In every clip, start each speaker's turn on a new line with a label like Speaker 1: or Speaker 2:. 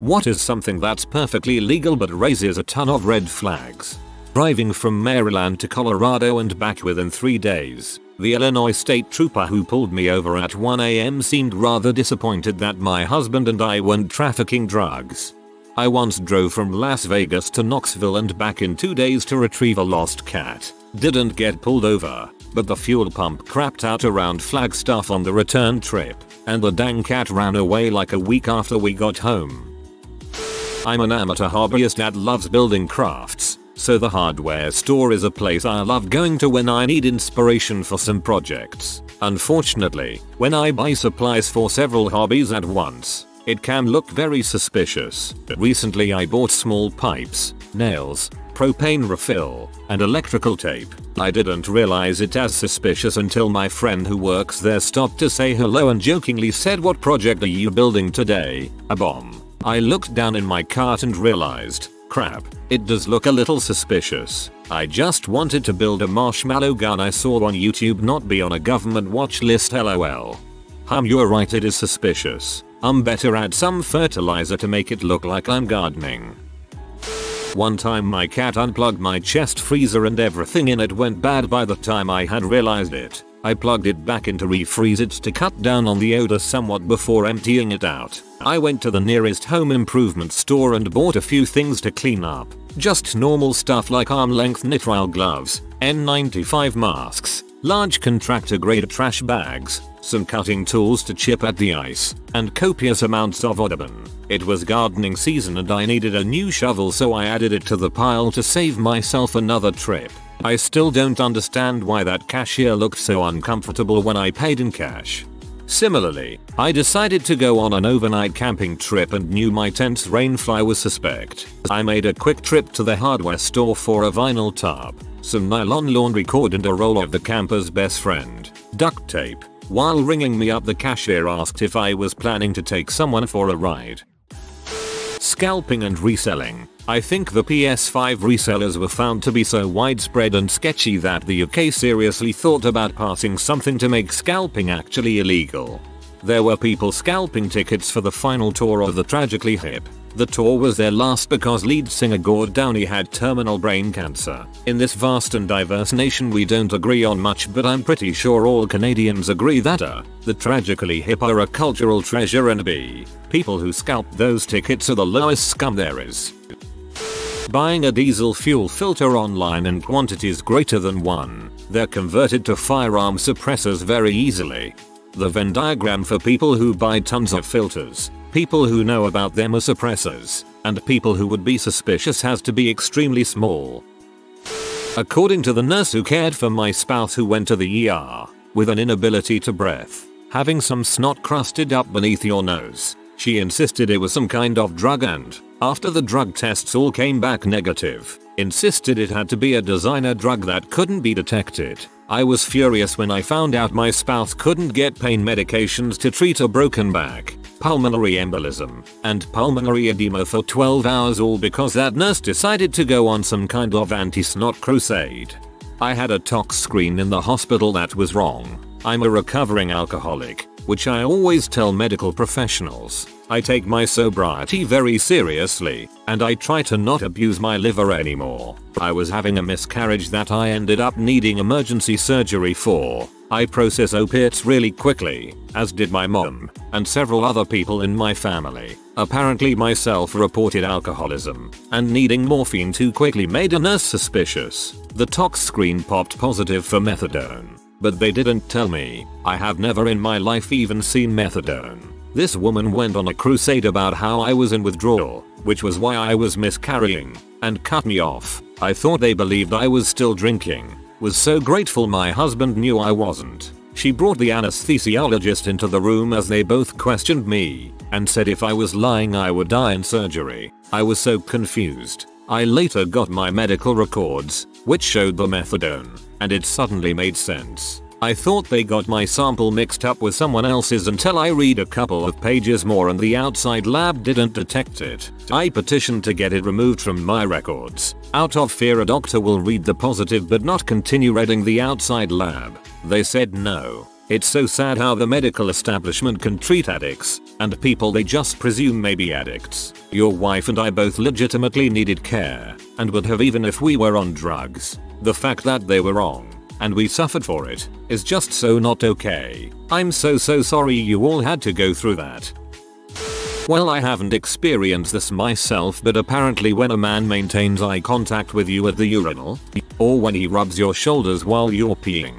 Speaker 1: What is something that's perfectly legal but raises a ton of red flags? Driving from Maryland to Colorado and back within 3 days, the Illinois state trooper who pulled me over at 1 AM seemed rather disappointed that my husband and I weren't trafficking drugs. I once drove from Las Vegas to Knoxville and back in 2 days to retrieve a lost cat. Didn't get pulled over, but the fuel pump crapped out around Flagstaff on the return trip, and the dang cat ran away like a week after we got home. I'm an amateur hobbyist that loves building crafts, so the hardware store is a place I love going to when I need inspiration for some projects. Unfortunately, when I buy supplies for several hobbies at once, it can look very suspicious. Recently I bought small pipes, nails, propane refill, and electrical tape. I didn't realize it as suspicious until my friend who works there stopped to say hello and jokingly said, "What project are you building today? A bomb?" I looked down in my cart and realized, crap, it does look a little suspicious. I just wanted to build a marshmallow gun I saw on YouTube, not be on a government watch list, lol. You're right, it is suspicious. Better add some fertilizer to make it look like I'm gardening. One time my cat unplugged my chest freezer and everything in it went bad by the time I had realized it. I plugged it back in to refreeze it to cut down on the odor somewhat before emptying it out. I went to the nearest home improvement store and bought a few things to clean up. Just normal stuff like arm-length nitrile gloves, N95 masks, large contractor grade trash bags, some cutting tools to chip at the ice, and copious amounts of Audubon. It was gardening season and I needed a new shovel, so I added it to the pile to save myself another trip. I still don't understand why that cashier looked so uncomfortable when I paid in cash. Similarly, I decided to go on an overnight camping trip and knew my tent's rainfly was suspect. I made a quick trip to the hardware store for a vinyl tarp, some nylon laundry cord and a roll of the camper's best friend, duct tape. While ringing me up, the cashier asked if I was planning to take someone for a ride. Scalping and reselling. I think the PS5 resellers were found to be so widespread and sketchy that the UK seriously thought about passing something to make scalping actually illegal. There were people scalping tickets for the final tour of the Tragically Hip. The tour was their last because lead singer Gord Downie had terminal brain cancer. In this vast and diverse nation we don't agree on much, but I'm pretty sure all Canadians agree that the Tragically Hip are a cultural treasure and people who scalped those tickets are the lowest scum there is. Buying a diesel fuel filter online in quantities greater than 1, they're converted to firearm suppressors very easily. The Venn diagram for people who buy tons of filters, people who know about them as suppressors, and people who would be suspicious has to be extremely small. According to the nurse who cared for my spouse who went to the ER with an inability to breathe, having some snot crusted up beneath your nose, she insisted it was some kind of drug and, after the drug tests all came back negative, insisted it had to be a designer drug that couldn't be detected. I was furious when I found out my spouse couldn't get pain medications to treat a broken back, pulmonary embolism, and pulmonary edema for 12 hours, all because that nurse decided to go on some kind of anti-snot crusade. I had a tox screen in the hospital that was wrong. I'm a recovering alcoholic, which I always tell medical professionals. I take my sobriety very seriously, and I try to not abuse my liver anymore. I was having a miscarriage that I ended up needing emergency surgery for. I process opiates really quickly, as did my mom, and several other people in my family. Apparently my self-reported alcoholism and needing morphine too quickly made a nurse suspicious. The tox screen popped positive for methadone, but they didn't tell me. I have never in my life even seen methadone. This woman went on a crusade about how I was in withdrawal, which was why I was miscarrying, and cut me off. I thought they believed I was still drinking. Was so grateful my husband knew I wasn't. She brought the anesthesiologist into the room as they both questioned me, and said if I was lying I would die in surgery. I was so confused. I later got my medical records, which showed the methadone, and it suddenly made sense. I thought they got my sample mixed up with someone else's until I read a couple of pages more and the outside lab didn't detect it. I petitioned to get it removed from my records. Out of fear a doctor will read the positive but not continue reading the outside lab. They said no. It's so sad how the medical establishment can treat addicts and people they just presume may be addicts. Your wife and I both legitimately needed care and would have even if we were on drugs. The fact that they were wrong and we suffered for it is just so not okay. I'm so sorry you all had to go through that. Well, I haven't experienced this myself, but apparently when a man maintains eye contact with you at the urinal, or when he rubs your shoulders while you're peeing,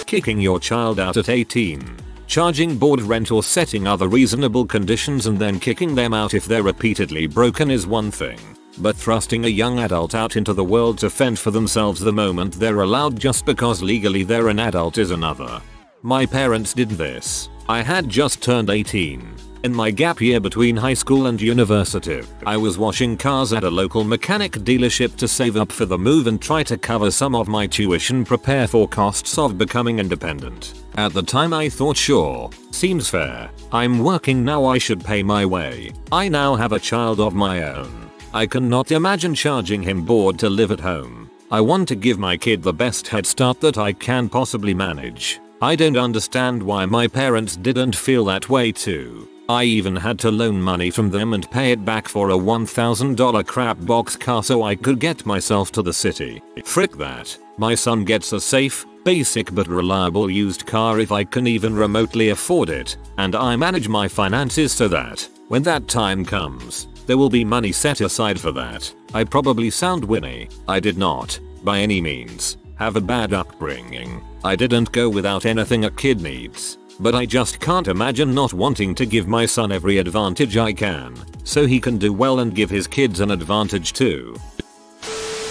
Speaker 1: kicking your child out at 18, charging board rent or setting other reasonable conditions and then kicking them out if they're repeatedly broken is one thing. But thrusting a young adult out into the world to fend for themselves the moment they're allowed just because legally they're an adult is another. My parents did this. I had just turned 18. In my gap year between high school and university, I was washing cars at a local mechanic dealership to save up for the move and try to cover some of my tuition, prepare for costs of becoming independent. At the time I thought, sure, seems fair. I'm working now, I should pay my way. I now have a child of my own. I cannot imagine charging him board to live at home. I want to give my kid the best head start that I can possibly manage. I don't understand why my parents didn't feel that way too. I even had to loan money from them and pay it back for a $1,000 crap box car so I could get myself to the city. Frick that. My son gets a safe, basic but reliable used car if I can even remotely afford it, and I manage my finances so that, when that time comes, there will be money set aside for that. I probably sound whinny. I did not, by any means, have a bad upbringing. I didn't go without anything a kid needs. But I just can't imagine not wanting to give my son every advantage I can, so he can do well and give his kids an advantage too.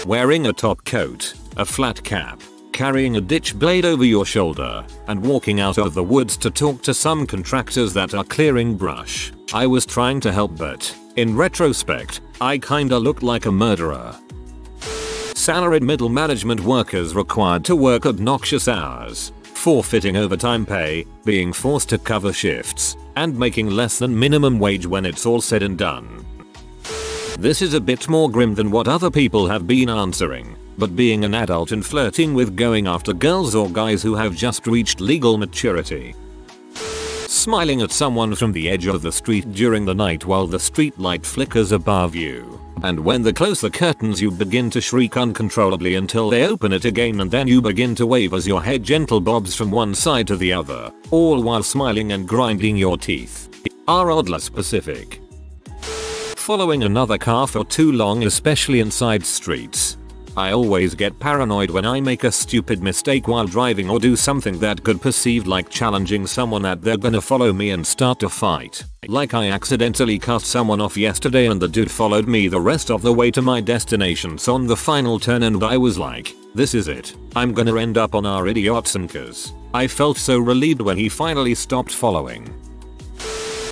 Speaker 1: Wearing a top coat, a flat cap, carrying a ditch blade over your shoulder, and walking out of the woods to talk to some contractors that are clearing brush. I was trying to help, but, in retrospect, I kinda looked like a murderer. Salaried middle management workers required to work obnoxious hours, forfeiting overtime pay, being forced to cover shifts, and making less than minimum wage when it's all said and done. This is a bit more grim than what other people have been answering, but being an adult and flirting with going after girls or guys who have just reached legal maturity. Smiling at someone from the edge of the street during the night while the street light flickers above you. And when they close the curtains you begin to shriek uncontrollably until they open it again, and then you begin to wave as your head gentle bobs from one side to the other, all while smiling and grinding your teeth. Are oddly specific. Following another car for too long, especially inside streets. I always get paranoid when I make a stupid mistake while driving or do something that could perceived like challenging someone that they're gonna follow me and start a fight. Like I accidentally cut someone off yesterday and the dude followed me the rest of the way to my destination on the final turn, and I was like, this is it. I'm gonna end up on our idiotsinkers. I felt so relieved when he finally stopped following.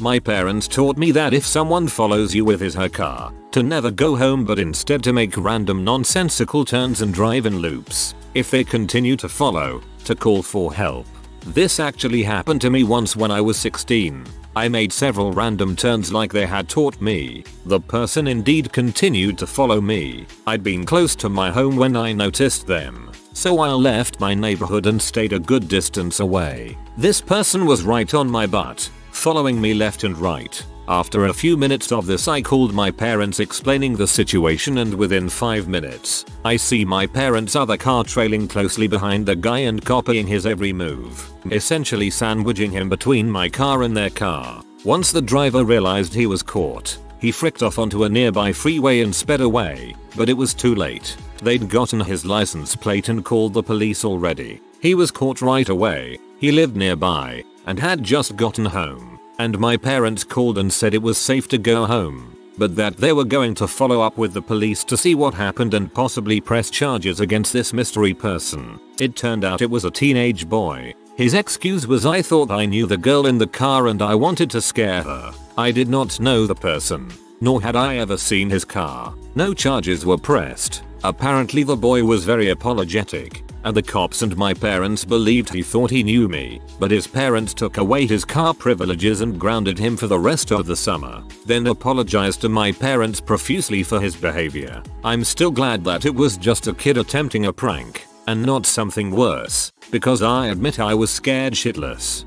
Speaker 1: My parents taught me that if someone follows you with his/her car, to never go home but instead to make random nonsensical turns and drive in loops. If they continue to follow, to call for help. This actually happened to me once when I was 16. I made several random turns like they had taught me. The person indeed continued to follow me. I'd been close to my home when I noticed them, so I left my neighborhood and stayed a good distance away. This person was right on my butt, following me left and right. After a few minutes of this I called my parents explaining the situation, and within 5 minutes, I see my parents' other car trailing closely behind the guy and copying his every move, essentially sandwiching him between my car and their car. Once the driver realized he was caught, he fricked off onto a nearby freeway and sped away, but it was too late. They'd gotten his license plate and called the police already. He was caught right away. He lived nearby and had just gotten home. And my parents called and said it was safe to go home, but that they were going to follow up with the police to see what happened and possibly press charges against this mystery person. It turned out it was a teenage boy. His excuse was, I thought I knew the girl in the car and I wanted to scare her. I did not know the person, nor had I ever seen his car. No charges were pressed. Apparently the boy was very apologetic, and the cops and my parents believed he thought he knew me, but his parents took away his car privileges and grounded him for the rest of the summer, then apologized to my parents profusely for his behavior. I'm still glad that it was just a kid attempting a prank, and not something worse. because I admit I was scared shitless.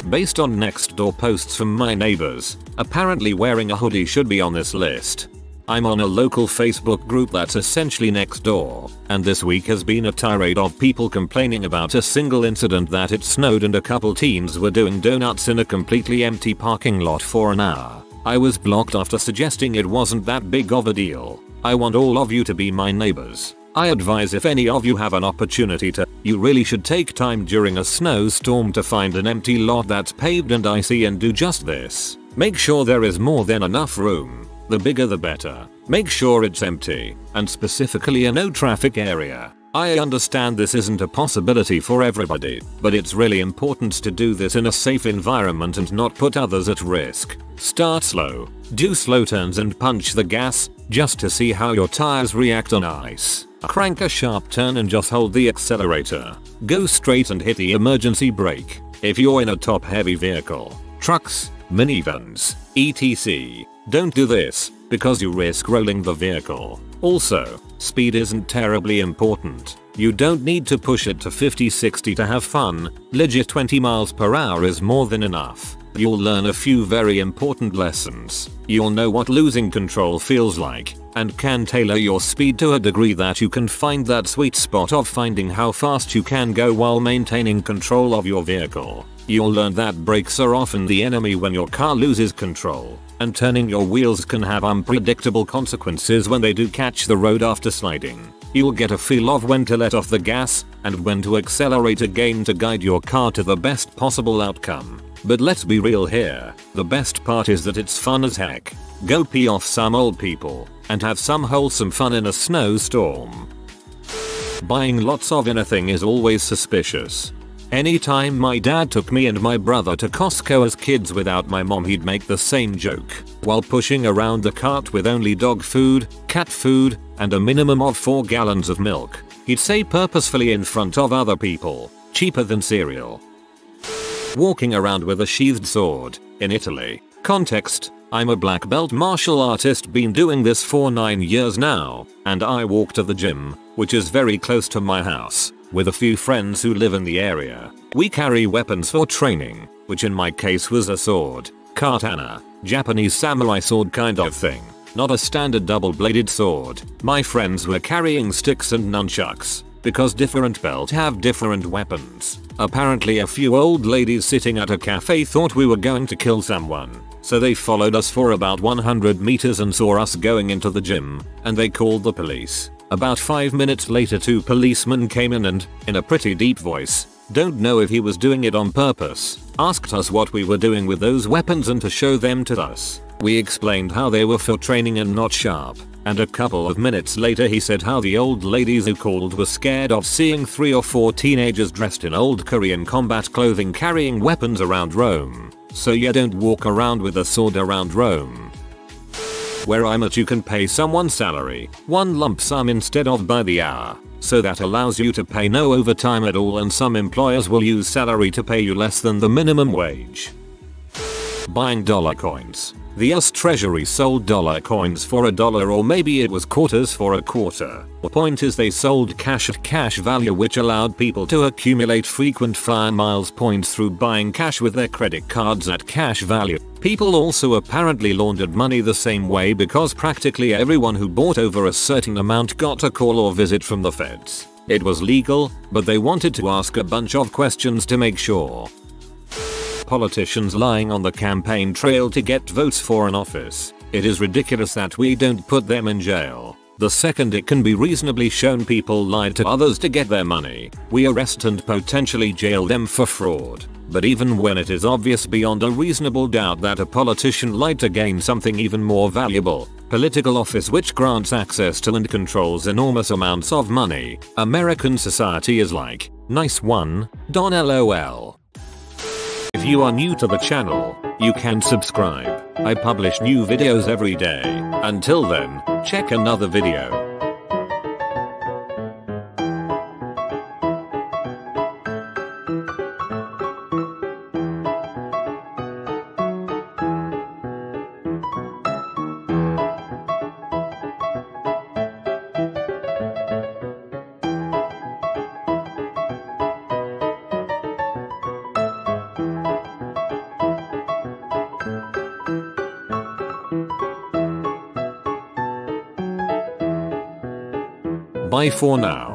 Speaker 1: Based on next door posts from my neighbors, apparently wearing a hoodie should be on this list. I'm on a local Facebook group that's essentially next door, and this week has been a tirade of people complaining about a single incident that it snowed and a couple teens were doing donuts in a completely empty parking lot for an hour. I was blocked after suggesting it wasn't that big of a deal. I want all of you to be my neighbors. I advise if any of you have an opportunity to, you really should take time during a snowstorm to find an empty lot that's paved and icy and do just this. Make sure there is more than enough room. The bigger the better. Make sure it's empty, and specifically a no traffic area. I understand this isn't a possibility for everybody, but it's really important to do this in a safe environment and not put others at risk. Start slow, do slow turns and punch the gas, just to see how your tires react on ice. Crank a sharp turn and just hold the accelerator. Go straight and hit the emergency brake. If you're in a top heavy vehicle, trucks, minivans, etc. Don't do this, because you risk rolling the vehicle. Also, speed isn't terribly important. You don't need to push it to 50-60 to have fun. Legit 20 miles per hour is more than enough. You'll learn a few very important lessons. You'll know what losing control feels like, and can tailor your speed to a degree that you can find that sweet spot of finding how fast you can go while maintaining control of your vehicle. You'll learn that brakes are often the enemy when your car loses control, and turning your wheels can have unpredictable consequences when they do catch the road after sliding. You'll get a feel of when to let off the gas, and when to accelerate again to guide your car to the best possible outcome. But let's be real here, the best part is that it's fun as heck. Go pee off some old people, and have some wholesome fun in a snowstorm. Buying lots of anything is always suspicious. Anytime my dad took me and my brother to Costco as kids without my mom, he'd make the same joke. While pushing around the cart with only dog food, cat food, and a minimum of 4 gallons of milk, he'd say purposefully in front of other people, cheaper than cereal. Walking around with a sheathed sword, in Italy. Context: I'm a black belt martial artist, been doing this for 9 years now, and I walk to the gym, which is very close to my house, with a few friends who live in the area. We carry weapons for training, which in my case was a sword, katana, Japanese samurai sword kind of thing, not a standard double-bladed sword. My friends were carrying sticks and nunchucks, because different belts have different weapons. Apparently a few old ladies sitting at a cafe thought we were going to kill someone, so they followed us for about 100 meters and saw us going into the gym, and they called the police. About 5 minutes later 2 policemen came in and, in a pretty deep voice, don't know if he was doing it on purpose, asked us what we were doing with those weapons and to show them to us. We explained how they were for training and not sharp, and a couple of minutes later he said how the old ladies who called were scared of seeing 3 or 4 teenagers dressed in old Korean combat clothing carrying weapons around Rome. So you don't walk around with a sword around Rome. Where I'm at, you can pay someone's salary, one lump sum instead of by the hour, so that allows you to pay no overtime at all, and some employers will use salary to pay you less than the minimum wage. Buying dollar coins. The US Treasury sold dollar coins for $1, or maybe it was quarters for a quarter. The point is they sold cash at cash value, which allowed people to accumulate frequent flyer miles points through buying cash with their credit cards at cash value. People also apparently laundered money the same way, because practically everyone who bought over a certain amount got a call or visit from the feds. It was legal, but they wanted to ask a bunch of questions to make sure. Politicians lying on the campaign trail to get votes for an office. It is ridiculous that we don't put them in jail. The second it can be reasonably shown people lied to others to get their money, we arrest and potentially jail them for fraud. But even when it is obvious beyond a reasonable doubt that a politician lied to gain something even more valuable, political office which grants access to and controls enormous amounts of money, American society is like, nice one, Don LOL. If you are new to the channel, you can subscribe. I publish new videos every day. Until then, check another video. Bye for now.